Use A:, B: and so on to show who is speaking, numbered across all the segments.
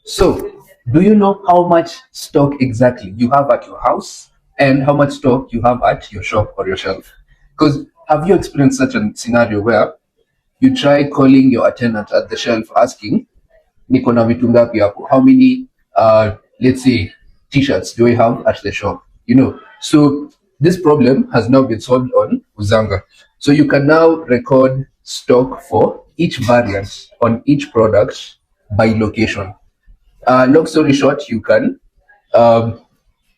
A: So, do you know how much stock exactly you have at your house and how much stock you have at your shop or your shelf? Because have you experienced such a scenario where you try calling your attendant at the shelf asking, niko na vitu ngapi hapo? How many, let's say, t-shirts do I have at the shop? So this problem has now been solved on Uzanga. So you can now record stock for each variant on each product by location. Long story short, um,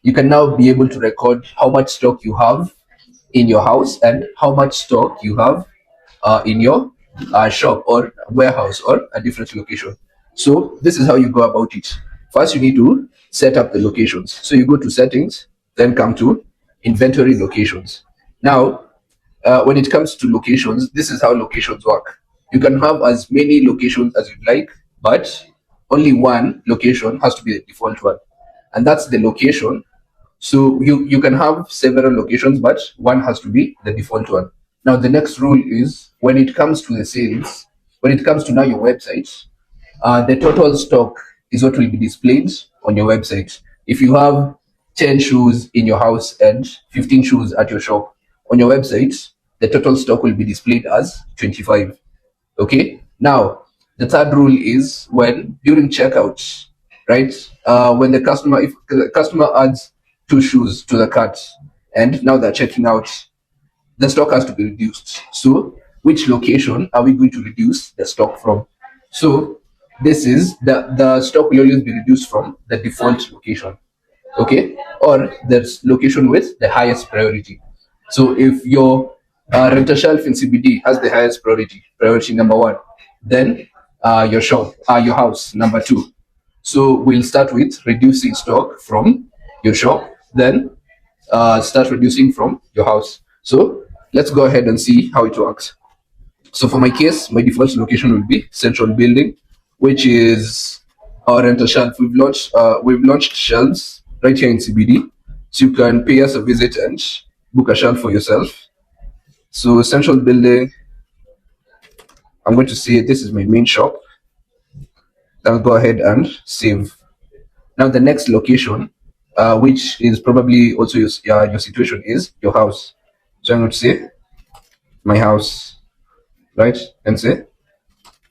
A: you can now be able to record how much stock you have in your house and how much stock you have in your shop or warehouse or a different location. So this is how you go about it. First, you need to set up the locations. So you go to settings, then come to inventory locations. Now, when it comes to locations, this is how locations work. You can have as many locations as you'd like, but only one location has to be the default one, and that's the location. So you can have several locations, but one has to be the default one. Now the next rule is when it comes to the sales, when it comes to now your website, the total stock is what will be displayed on your website. If you have 10 shoes in your house and 15 shoes at your shop, on your website, the total stock will be displayed as 25. Okay. Now, the third rule is when during checkout, right? When if the customer adds two shoes to the cart and now they're checking out, the stock has to be reduced. So, which location are we going to reduce the stock from? So, this is the stock will always be reduced from the default location, okay, or the location with the highest priority. So, if your rental shelf in CBD has the highest priority number one, then your house number two. So, we'll start with reducing stock from your shop, then start reducing from your house. So let's go ahead and see how it works. So for my case, my default location will be Central Building, which is our rental shelf. We've launched shelves right here in CBD, so you can pay us a visit and book a shelf for yourself. So Central Building, I'm going to say this is my main shop. Then I'll go ahead and save. Now the next location, which is probably also your situation, is your house. So I'm going to say my house, right, and say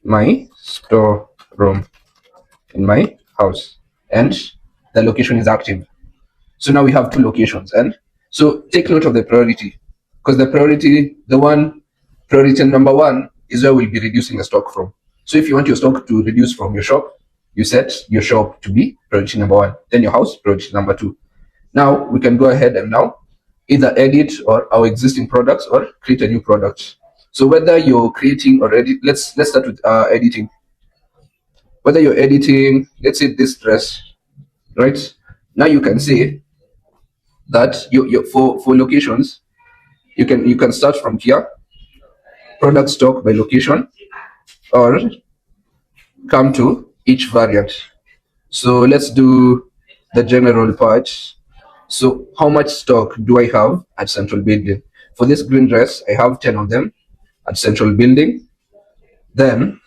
A: my storeroom in my house, and the location is active. So now we have two locations, and so take note of the priority, because priority number one is where we'll be reducing the stock from. So if you want your stock to reduce from your shop, you set your shop to be priority number one, then your house priority number two. Now we can go ahead and now either edit or our existing products or create a new product. So whether you're creating or edit, let's start with editing. Whether you're editing, let's say this dress, right? Now you can say that you for locations, you can start from here, product stock by location, or come to each variant. So let's do the general part. So how much stock do I have at Central Building? For this green dress, I have 10 of them at Central Building. Then,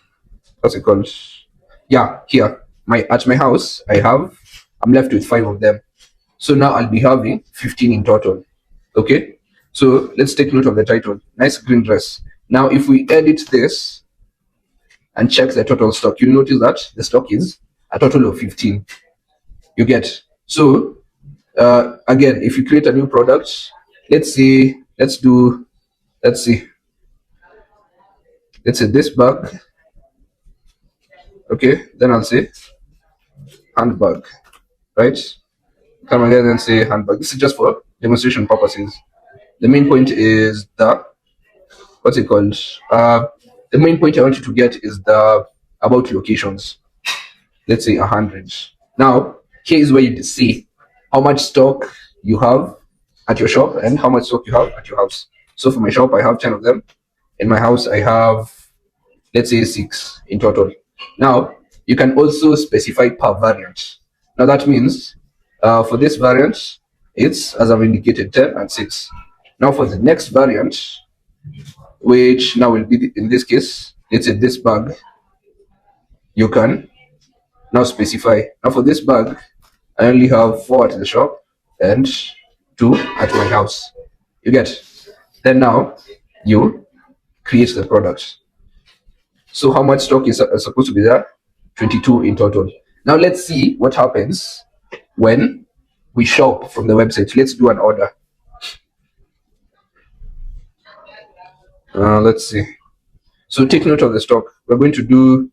A: what's it called? Yeah, here. My house, I'm left with 5 of them. So now I'll be having 15 in total. Okay? So let's take note of the title. Nice green dress. Now if we edit this and check the total stock, you'll notice that the stock is a total of 15. You get. So again, if you create a new product, let's see, let's see, let's say this bag. Okay, then I'll say handbag, right? Come again and say handbag. This is just for demonstration purposes. The main point is what's it called? The main point I want you to get is the about locations. Let's say 100. Now, here is where you see how much stock you have at your shop and how much stock you have at your house. So for my shop, I have 10 of them. In my house, I have, let's say, 6 in total. Now, you can also specify per variant. Now, that means for this variant, it's, as I've indicated, 10 and 6. Now, for the next variant, which now will be, in this case, let's say this bag, you can Now specify. Now for this bag, I only have 4 at the shop and 2 at my house. You get? Then now you create the product. So how much stock is supposed to be there? 22 in total. Now let's see what happens when we shop from the website. Let's do an order. Let's see. So take note of the stock. We're going to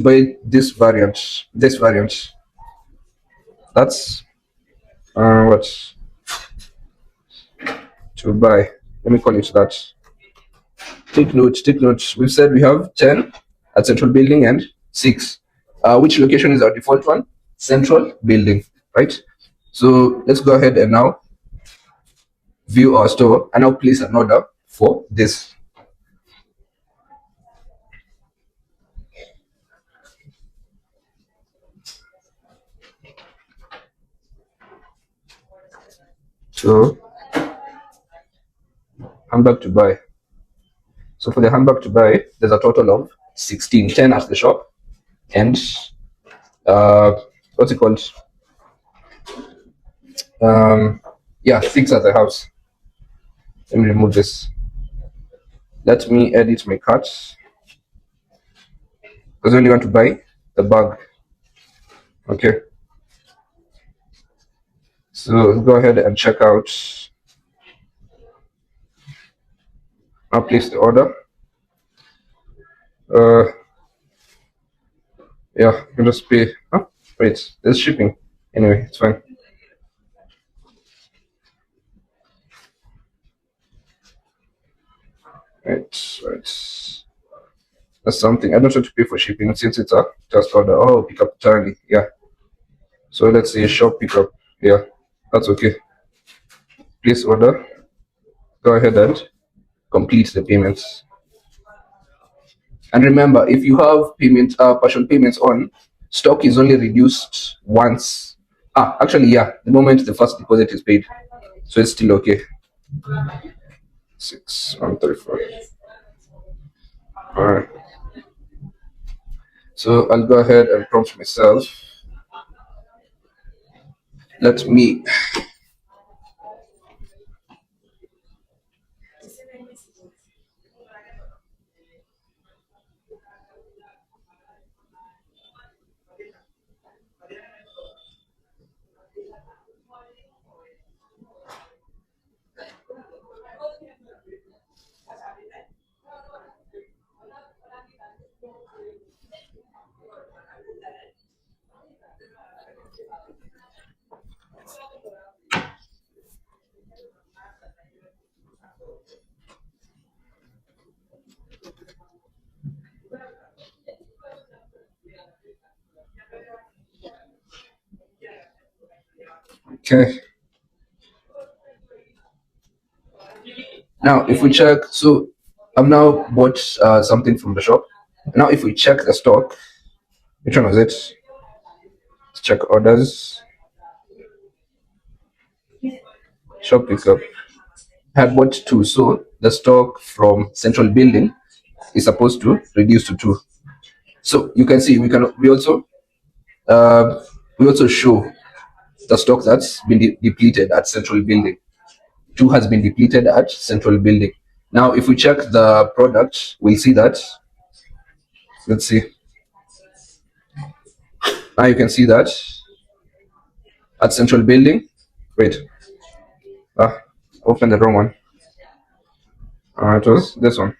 A: buy this variant. This variant. That's what to buy. Let me call it that. Take note. Take note. We've said we have 10 at Central Building and 6. Which location is our default one? Central Building, right? So let's go ahead and now view our store and now place an order for this. So handbag to buy. So for the handbag to buy, there's a total of 16, 10 at the shop, and what's it called? Yeah, 6 at the house. Let me remove this. Let me edit my cart because I only want to buy the bag. Okay. So let's go ahead and check out. Now place the order. Yeah, you can just pay. Huh? Wait, there's shipping. Anyway, it's fine. Right. That's something. I don't have to pay for shipping since it's a just order. Oh, pick up entirely. Yeah. So let's say shop pickup. Yeah, that's okay. Place order. Go ahead and complete the payments. And remember, if you have partial payments on, stock is only reduced once. Actually, yeah, the moment the first deposit is paid, so it's still okay. 6,134. All right. So I'll go ahead and prompt myself. Let me. Okay. Now, if we check, so I've now bought something from the shop. Now, if we check the stock, which one was it? Let's check orders. Shop pickup. I had bought 2, so the stock from Central Building is supposed to reduce to 2. So you can see we also show the stock that's been depleted at Central Building. 2 has been depleted at Central Building. Now, if we check the product, we'll see that. Let's see. Now you can see that at Central Building. Wait. Open the wrong one. It was this one.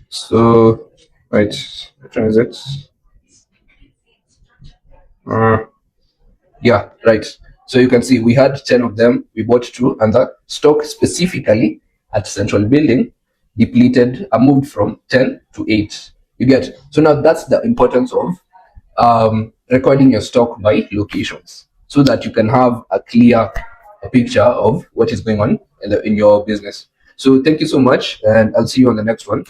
A: So, right, which one is it? Yeah, right. So you can see we had 10 of them, we bought 2, and the stock specifically at Central Building depleted, moved from 10 to 8. You get? So now that's the importance of recording your stock by locations so that you can have a clear picture of what is going on in your business. So thank you so much, and I'll see you on the next one.